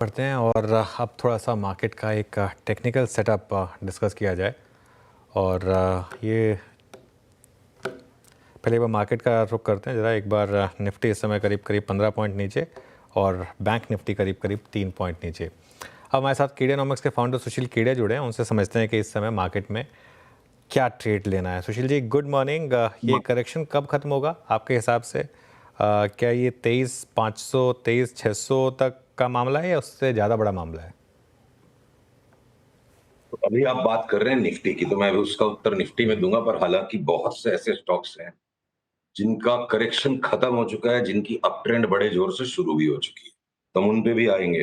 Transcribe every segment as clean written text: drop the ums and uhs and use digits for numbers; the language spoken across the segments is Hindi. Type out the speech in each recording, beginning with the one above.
पढ़ते हैं और अब थोड़ा-सा मार्केट का एक टेक्निकल सेटअप डिस्कस किया जाए। और ये पहले एक बार मार्केट का रुख करते हैं ज़रा। एक बार निफ्टी इस समय करीब 15 पॉइंट नीचे और बैंक निफ्टी करीब 3 पॉइंट नीचे। अब हमारे साथ कीड़ेनॉमिक्स के फाउंडर सुशील कीड़े जुड़े हैं, उनसे समझते हैं कि इस समय मार्केट में क्या ट्रेड लेना है। Sushil ji, good morning. ये करेक्शन कब खत्म होगा आपके हिसाब से? क्या ये 23,500 23,600 तक का मामला है या उससे ज़्यादा बड़ा मामला है? तो अभी आप बात कर रहे हैं निफ्टी की, तो मैं अभी उसका उत्तर निफ्टी में दूंगा। पर हालांकि बहुत से ऐसे स्टॉक्स हैं जिनका करेक्शन खत्म हो चुका है, जिनकी अप ट्रेंड बड़े जोर से शुरू भी हो चुकी है, तो हम उन पे भी आएंगे।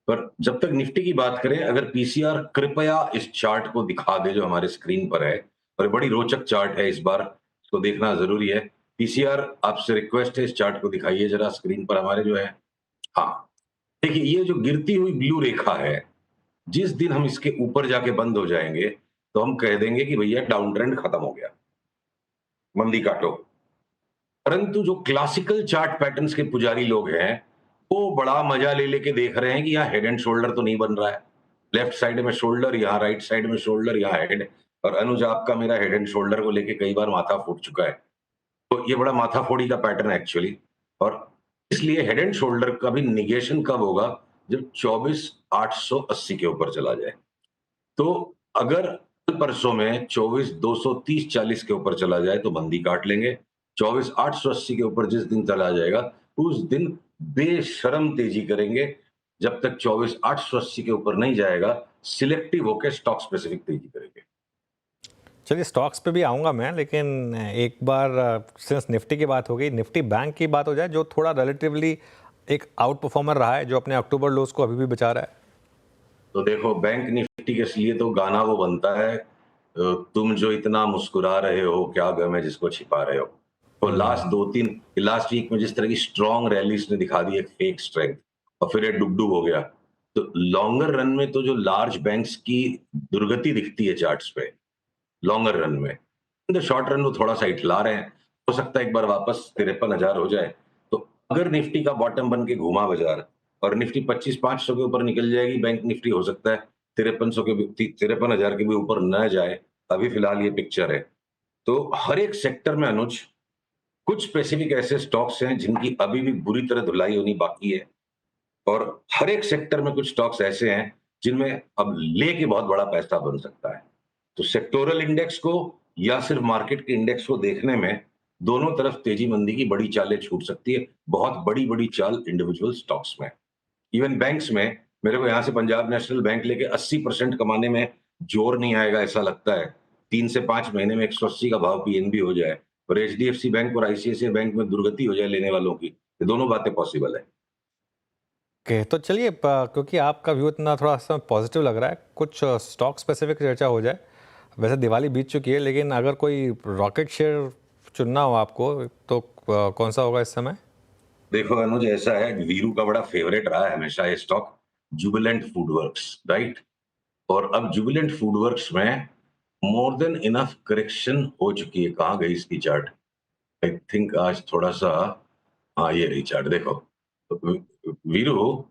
पर जब तक निफ्टी की बात करें, अगर पीसीआर कृपया इस चार्ट को दिखा दे जो हमारे स्क्रीन पर है, और बड़ी रोचक चार्ट है, इस बार इसको देखना जरूरी है। पीसीआर, आपसे रिक्वेस्ट है इस चार्ट को दिखाइए जरा स्क्रीन पर हमारे जो है। हाँ, देखिए ये जो गिरती हुई ब्लू रेखा है, जिस दिन हम इसके ऊपर जाके बंद हो जाएंगे तो हम कह देंगे कि भैया डाउन ट्रेंड खत्म हो गया, मंदी काटो। परंतु जो क्लासिकल चार्ट पैटर्न्स के पुजारी लोग हैं, वो बड़ा मजा ले लेके देख रहे हैं कि यहाँ हेड एंड शोल्डर तो नहीं बन रहा है। लेफ्ट साइड में शोल्डर, यहाँ राइट साइड में शोल्डर, यहाँ हेड। और अनुज, आपका मेरा हेड एंड शोल्डर को लेके कई बार माथा फूट चुका है, तो ये बड़ा माथा फोड़ी का पैटर्न है एक्चुअली। और इसलिए हेड एंड शोल्डर का भी निगेशन कब होगा? जब 24,880 के ऊपर चला जाए। तो अगर कल परसों में 24,230-40 के ऊपर चला जाए तो मंदी काट लेंगे। 24,880 के ऊपर जिस दिन चला जाएगा, उस दिन बेशर्म तेजी करेंगे। जब तक 24,880 के ऊपर नहीं जाएगा, सिलेक्टिव होकर स्टॉक स्पेसिफिक तेजी करेंगे। चलिए, स्टॉक्स पे भी आऊँगा मैं, लेकिन एक बार सिंस निफ्टी की बात हो गई, निफ्टी बैंक की बात हो जाए, जो थोड़ा रिलेटिवली एक आउट परफॉर्मर रहा है, जो अपने अक्टूबर लोज को अभी भी बचा रहा है। तो देखो, बैंक निफ्टी के लिए तो गाना वो बनता है, तुम जो इतना मुस्कुरा रहे हो, क्या गम है जिसको छिपा रहे हो। तो लास्ट वीक में जिस तरह की स्ट्रॉन्ग रैलीज ने दिखा दी एक फेक स्ट्रेंथ, और फिर ये डुब हो गया। तो लॉन्गर रन में तो जो लार्ज बैंक्स की दुर्गति दिखती है चार्ट्स पे, लॉन्गर रन में, इन द शॉर्ट रन वो थोड़ा सा इठला रहे हैं। हो सकता है एक बार वापस 53,000 हो जाए। तो अगर निफ्टी का बॉटम बन के घूमा बाजार और निफ्टी 25,500 के ऊपर निकल जाएगी, बैंक निफ्टी हो सकता है 5300 के भी, 53,000 के भी ऊपर न जाए। अभी फिलहाल ये पिक्चर है। तो हर एक सेक्टर में अनुज, कुछ स्पेसिफिक ऐसे स्टॉक्स हैं जिनकी अभी भी बुरी तरह धुलाई होनी बाकी है, और हर एक सेक्टर में कुछ स्टॉक्स ऐसे हैं जिनमें अब लेके बहुत बड़ा पैसा बन सकता है। तो सेक्टोरल इंडेक्स को या सिर्फ मार्केट के इंडेक्स को देखने में, दोनों तरफ तेजी मंदी की बड़ी चालें छूट सकती है। बहुत बड़ी बड़ी चाल इंडिविजुअल स्टॉक्स में, इवन बैंक्स में। मेरे को यहां से पंजाब नेशनल बैंक लेके 80% कमाने में जोर नहीं आएगा ऐसा लगता है। 3 से 5 महीने में 180 का भाव पीएनबी हो जाए, और एचडीएफसी बैंक और आईसीआईसीआई बैंक में दुर्गति हो जाए लेने वालों की। ये दोनों बातें पॉसिबल है। ओके, तो चलिए, क्योंकि आपका व्यू इतना थोड़ा सा पॉजिटिव लग रहा है, कुछ स्टॉक स्पेसिफिक चर्चा हो जाए। वैसे दिवाली बीत चुकी है, लेकिन अगर कोई रॉकेट शेयर चुनना हो आपको, तो कौन सा होगा इस समय? देखो अनुज, ऐसा है, वीरू का बड़ा फेवरेट रहा है हमेशा ये स्टॉक, जुबिलेंट फूडवर्क्स, राइट। और अब जुबिलेंट फूडवर्क्स में मोर देन इनफ करेक्शन हो चुकी है। कहाँ गई इसकी चार्ट? आई थिंक आज थोड़ा सा, हाँ ये रही चार्ट, देखो। तो वीरू,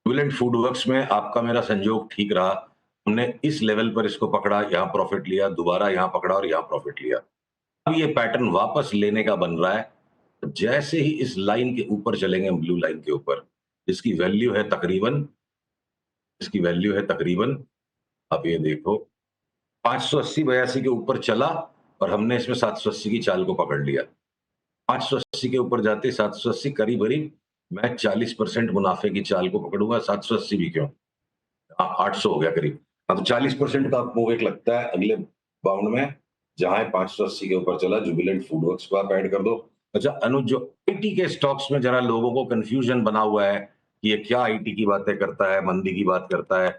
जुबिलेंट फूडवर्क्स में आपका मेरा संजोग ठीक रहा। हमने इस लेवल पर इसको पकड़ा, यहाँ प्रॉफिट लिया, दोबारा यहाँ पकड़ा और यहाँ प्रॉफिट लिया। अब ये पैटर्न वापस लेने का बन रहा है। जैसे ही इस लाइन के ऊपर चलेंगे, ब्लू लाइन के ऊपर, इसकी वैल्यू है तकरीबन, इसकी वैल्यू है तकरीबन, आप ये देखो, 580-82 के ऊपर चला, और हमने इसमें 780 की चाल को पकड़ लिया। 580 के ऊपर जाते 780 करीब करीब मैं 40% मुनाफे की चाल को पकड़ूंगा। 780 भी क्यों, 800 हो गया करीब। हाँ, तो 40% का आपको एक लगता है अगले बाउंड में, जहां 580 के ऊपर चला। जुबिलेंट फूडवर्क्स को आप ऐड कर दो। अच्छा अनुज, जो आईटी के स्टॉक्स में जरा लोगों को कंफ्यूजन बना हुआ है कि ये क्या आईटी की बातें करता है, मंदी की बात करता है,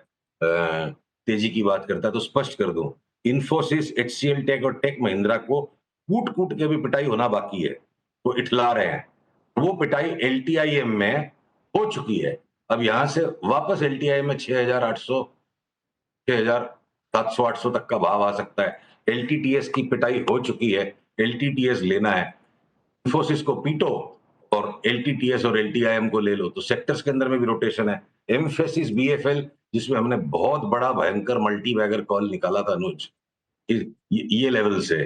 तेजी की बात करता है, तो स्पष्ट कर दूं, इन्फोसिस, एचसीएल टेक और टेक महिंद्रा को कूट कूट के भी पिटाई होना बाकी है। वो इठला रहे हैं, वो पिटाई एलटीआईएम में हो चुकी है। अब यहां से वापस एलटीआई में 6,800, 6,700, 800 तक का भाव आ सकता है। एलटीटीएस की पिटाई हो चुकी है, एलटीटीएस लेना है। इन्फोसिस को पीटो और एलटीटीएस और एलटीआईएम को ले लो, तो सेक्टर्स के अंदर में भी रोटेशन है। एम्फेसिस बीएफएल, जिसमें हमने बहुत बड़ा भयंकर मल्टी बैगर कॉल निकाला था अनुज, ये लेवल से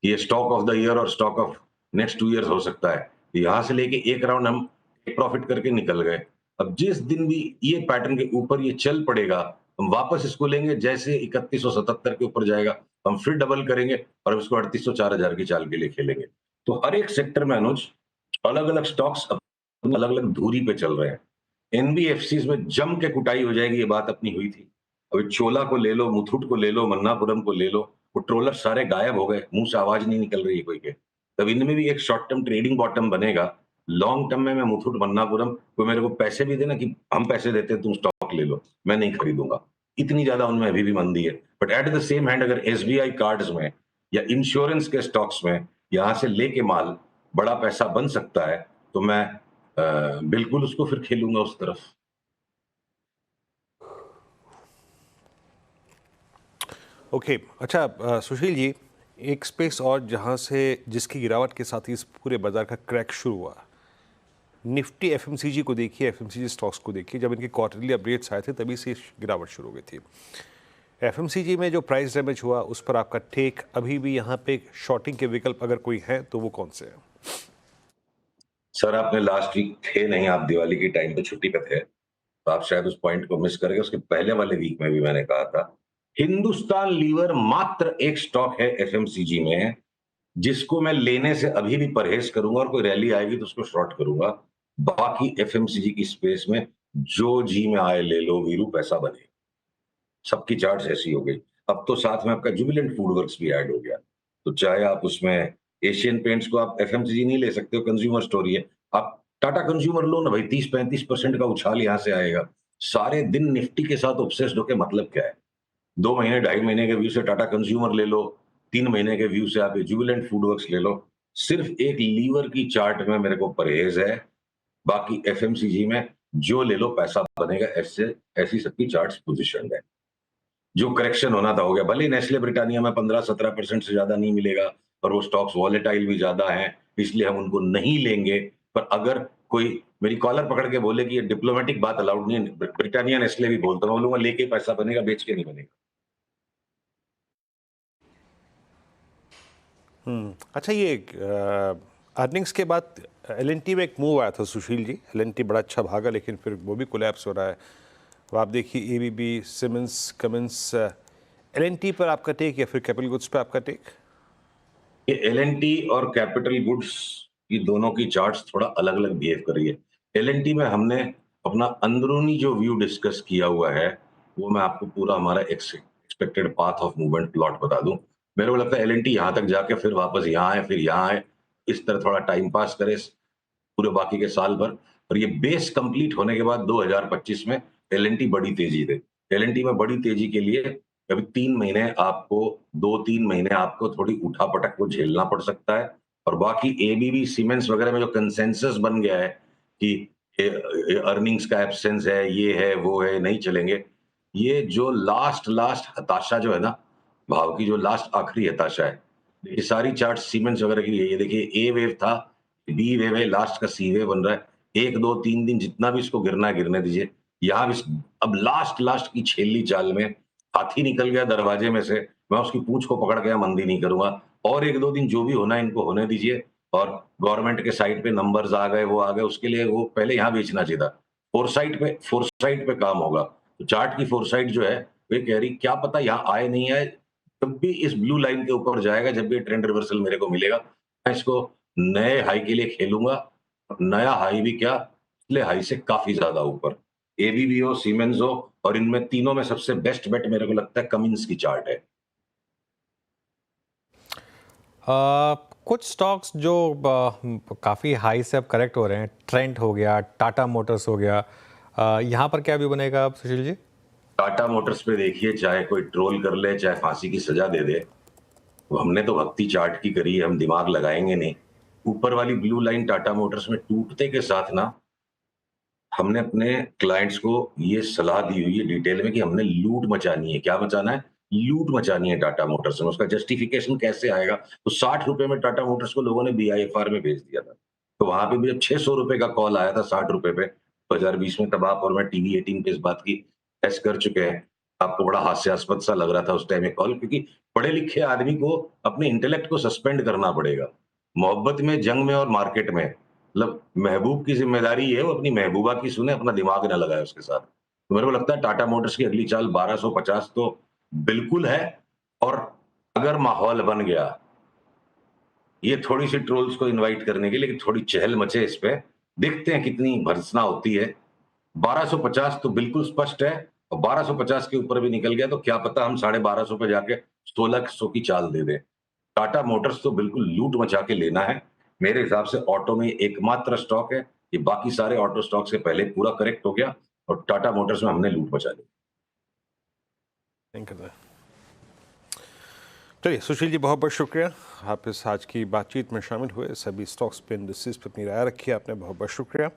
ये स्टॉक ऑफ द ईयर और स्टॉक ऑफ नेक्स्ट 2 इयर्स हो सकता है। यहां से लेके एक राउंड हम प्रॉफिट करके निकल गए। अब जिस दिन भी ये पैटर्न के ऊपर ये चल पड़ेगा, हम वापस इसको लेंगे, जैसे 3177 के ऊपर जाएगा हम फिर डबल करेंगे और इसको 3800 4000 की चाल के लिए खेलेंगे। तो हर एक सेक्टर में अनुज अलग अलग स्टॉक्स अलग अलग धुरी पे चल रहे हैं। एनबीएफसीज में जम के कुटाई हो जाएगी, ये बात अपनी हुई थी। अभी चोला को ले लो, मुथूट को ले लो, मन्नापुरम को ले लो, वो ट्रोलर सारे गायब हो गए, मुंह से आवाज नहीं निकल रही है कोई के। तब इनमें भी एक शॉर्ट टर्म ट्रेडिंग बॉटम बनेगा। लॉन्ग टर्म में मैं मुथूट, मन्नापुरम, कोई मेरे को पैसे भी देना कि हम पैसे देते हैं तुम स्टॉक ले लो, मैं नहीं खरीदूंगा। इतनी ज्यादा उनमें अभी भी मंदी है। But at the same hand अगर एसबीआई कार्ड्स में या इंश्योरेंस के स्टॉक्स में यहां से लेके माल बड़ा पैसा बन सकता है, तो मैं बिल्कुल उसको फिर खेलूंगा उस तरफ। ओके अच्छा सुशील जी, एक स्पेस और जहां से जिसकी गिरावट के साथ ही इस पूरे बाजार का क्रैक शुरू हुआ, निफ्टी एफएमसीजी को देखिए, एफएमसीजी स्टॉक्स को देखिए, जब इनके क्वार्टरली अपडेट्स आए थे तभी से गिरावट शुरू हो गई थी। एफएमसीजी में जो प्राइस डैमेज हुआ उस पर आपका टेक, अभी भी यहाँ पे शॉर्टिंग के विकल्प अगर कोई है तो वो कौन से हैं? सर आपने लास्ट वीक थे नहीं, आप दिवाली की टाइम पे छुट्टी पे थे, तो आप शायद उस पॉइंट को मिस कर गए। उसके पहले वाले वीक में भी मैंने कहा था, हिंदुस्तान लीवर मात्र एक स्टॉक है एफएमसीजी में जिसको मैं लेने से अभी भी परहेज करूंगा, और कोई रैली आएगी तो उसको शॉर्ट करूंगा। बाकी एफएमसीजी की स्पेस में जो जी में आए ले लो वीरू, पैसा बने। सबकी चार्ट्स ऐसी हो गई। अब तो साथ में आपका जुबिलेंट फूडवर्क्स भी ऐड हो गया, तो चाहे आप उसमें एशियन पेंट्स को आप एफएमसीजी नहीं ले सकते हो, कंज्यूमर स्टोरी है। आप टाटा कंज्यूमर लो ना भाई, 30-35% का उछाल यहां से आएगा। सारे दिन निफ्टी के साथ ऑब्सेस्ड होके मतलब क्या है? 2 महीने 2.5 महीने के व्यू से टाटा कंज्यूमर ले लो, 3 महीने के व्यू से आप जुबिलेंट फूडवर्क्स ले लो। सिर्फ एक लीवर की चार्ट में मेरे को परहेज है, बाकी एफएमसीजी में जो ले लो पैसा बनेगा। ऐसे ऐसी सबकी चार्ट्स पोजिशन है। जो करेक्शन होना था हो गया। भले नेस्ले ब्रिटानिया में 15-17% से ज्यादा नहीं मिलेगा, और वो स्टॉक्स वॉलेटाइल भी ज्यादा हैं, इसलिए हम उनको नहीं लेंगे। पर अगर कोई मेरी कॉलर पकड़ के बोले कि ये डिप्लोमेटिक बात अलाउड नहीं है, ब्रिटानिया नेस्ले भी बोलता हूं, बोलूंगा लेके पैसा बनेगा, बेच के नहीं बनेगा। अच्छा, ये अर्निंग्स के बाद एलएनटी में एक मूव आया था सुशील जी, एलएनटी बड़ा अच्छा भागा लेकिन फिर वो भी कोलैप्स हो रहा है। अब आप देखिए एबीबी, सिमेंस, कमिंस, एलएनटी पर आपका टेक या फिर कैपिटल गुड्स पर आपका टेक? ये एलएनटी और कैपिटल गुड्स की दोनों की चार्ट्स थोड़ा अलग अलग बिहेव कर रही है। एलएनटी में हमने अपना अंदरूनी जो व्यू डिस्कस किया हुआ है, वो मैं आपको पूरा हमारा expected path of movement plot बता दूं। मेरे को लगता है एलएनटी यहां तक जाके फिर वापस यहाँ आए, फिर यहाँ आए, इस तरह थोड़ा टाइम पास करे पूरे बाकी के साल भर। और ये बेस कंप्लीट होने के बाद 2025 में एलएनटी बड़ी तेजी दे। एलएनटी में बड़ी तेजी के लिए अभी 3 महीने आपको, 2-3 महीने आपको थोड़ी उठापटक को झेलना पड़ सकता है। और बाकी एबीबी, सीमेंस वगैरह में जो कंसेंसस बन गया है कि अर्निंग्स का एब्सेंस है, ये है, वो है, नहीं चलेंगे, ये जो लास्ट लास्ट हताशा जो है ना, भाव की जो लास्ट आखिरी हताशा है, ये सारी चार्ट सीमेंस वगैरह की है। ये देखिए ए वेव था, बी वेव है, लास्ट का सी वेव बन रहा है। 1-2-3 दिन जितना भी इसको गिरना है गिरने दीजिए। यहाँ भी अब लास्ट लास्ट की छेली चाल में हाथी निकल गया दरवाजे में से, मैं उसकी पूंछ को पकड़ के मंदी नहीं करूंगा। और 1-2 दिन जो भी होना है इनको होने दीजिए। और गवर्नमेंट के साइड पे नंबर्स आ गए, वो आ गए, उसके लिए वो पहले यहाँ बेचना चाहिए था। फोरसाइट पे काम होगा। तो चार्ट की फोरसाइट जो है, वे कह रही क्या पता यहाँ आए नहीं आए, जब भी इस ब्लू लाइन के ऊपर जाएगा, जब भी ट्रेंड रिवर्सल मेरे को मिलेगा, मैं इसको नए हाई के लिए खेलूंगा। नया हाई भी क्या, पिछले हाई से काफी ज्यादा ऊपर। एबीबी हो, सीमेंस हो, और इनमें तीनों में सबसे बेस्ट बेट मेरे को लगता है कमिंस की चार्ट है। कुछ स्टॉक्स जो काफ़ी हाई से अब करेक्ट हो रहे हैं, ट्रेंट हो गया, टाटा मोटर्स हो गया, यहाँ पर क्या व्यू बनेगा अब सुशील जी? टाटा मोटर्स पे देखिए, चाहे कोई ट्रोल कर ले, चाहे फांसी की सजा दे दे, तो हमने तो भक्ति चार्ट की करी है, हम दिमाग लगाएंगे नहीं। ऊपर वाली ब्लू लाइन टाटा मोटर्स में टूटते के साथ ना, हमने अपने क्लाइंट्स को ये सलाह दी हुई है डिटेल में कि हमने लूट मचानी है। क्या मचाना है? लूट मचानी है टाटा मोटर्स में। उसका जस्टिफिकेशन कैसे आएगा? तो 60 रुपए में टाटा मोटर्स को लोगों ने बीआईएफआर में भेज दिया था। तो वहां पे भी जब 600 रुपए का कॉल आया था 60 रुपए पे, 2020 में तब आप और मैं टीवी 18 पे इस बात की टेस्ट कर चुके हैं। आपको बड़ा हास्यास्पद सा लग रहा था उस टाइम ये कॉल, क्योंकि पढ़े लिखे आदमी को अपने इंटेलेक्ट को सस्पेंड करना पड़ेगा। मोहब्बत में, जंग में और मार्केट में, मतलब महबूब की ज़िम्मेदारी ये है वो अपनी महबूबा की सुने, अपना दिमाग ना लगाए उसके साथ। तो मेरे को लगता है टाटा मोटर्स की अगली चाल 1250 तो बिल्कुल है। और अगर माहौल बन गया, ये थोड़ी-सी ट्रोल्स को इनवाइट करने की, लेकिन थोड़ी चहल मचे इस पे, देखते हैं कितनी भर्त्सना होती है। 1250 तो बिल्कुल स्पष्ट है, और 1250 के ऊपर भी निकल गया तो क्या पता हम 1250 पे जाके 1600 की चाल दे दें। टाटा मोटर्स तो बिल्कुल लूट मचा के लेना है। मेरे हिसाब से ऑटो में एकमात्र स्टॉक है, ये बाकी सारे ऑटो स्टॉक से पहले पूरा करेक्ट हो गया और टाटा मोटर्स में हमने लूट मचा ली। Thank you. चलिए सुशील जी, बहुत बहुत शुक्रिया, आप इस आज की बातचीत में शामिल हुए। सभी स्टॉक्स पे इंडिसेस पे अपनी राय रखी, आपने बहुत बहुत शुक्रिया।